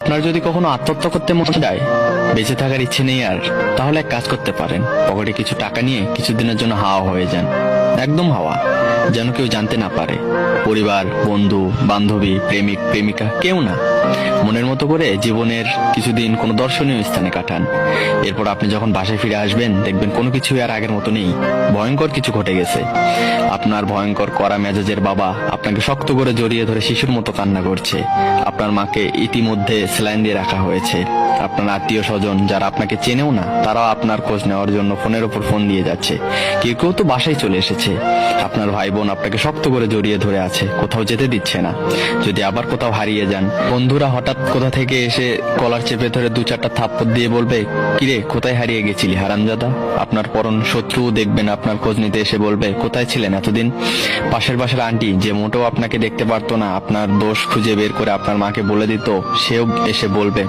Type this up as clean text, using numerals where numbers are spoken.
আপনার যদি কখনো আত্মহত্যা করতে মন চায়, বেঁচে থাকার ইচ্ছে নেই আর, তাহলে এক কাজ করতে পারেন। পকেটে কিছু টাকা নিয়ে কিছুদিনের জন্য হাওয়া হয়ে যান, একদম হাওয়া, যেন কেউ জানতে না পারে। পরিবার, বন্ধু, বান্ধবী, প্রেমিক, প্রেমিকা, কেউ না। মনের মতো করে জীবনের কিছুদিন কোনো দর্শনীয় স্থানে কাটান। এরপর আপনি যখন বাসায় ফিরে আসবেন, দেখবেন কোনো কিছুই আর আগের মতো নেই। ভয়ঙ্কর কিছু ঘটে গেছে। আপনার ভয়ঙ্কর কড়া মেজাজের বাবা আপনাকে শক্ত করে জড়িয়ে ধরে শিশুর মতো কান্না করছে। আপনার মাকে ইতিমধ্যে স্যালাইন দিয়ে রাখা হয়েছে। আপনার আত্মীয় স্বজন যারা আপনাকে চেনেও না, তারাও আপনার খোঁজ নেওয়ার জন্য ফোনের উপর ফোন দিয়ে যাচ্ছে। কেউ কেউ তো বাসায় চলে এসেছে। আপনার ভাই বোন আপনাকে শক্ত করে জড়িয়ে ধরে আছে, কোথাও যেতে দিচ্ছে না। যদি আবার কোথাও হারিয়ে যান, বন্ধুরা হঠাৎ কোথা থেকে এসে কলার চেপে ধরে 2-4টা থাপ্পড় দিয়ে বলবে, কিরে কোথায় হারিয়ে গেছিলি হারামজাদা। আপনার পরন শত্রু দেখবেন আপনার খোঁজ নিতে এসে বলবে, কোথায় ছিলেন এতদিন। পাশের বাসার আন্টি, যে মোটেও আপনাকে দেখতে পারতো না, আপনার দোষ খুঁজে বের করে আপনার মাকে বলে দিত, সেও এসে বলবে,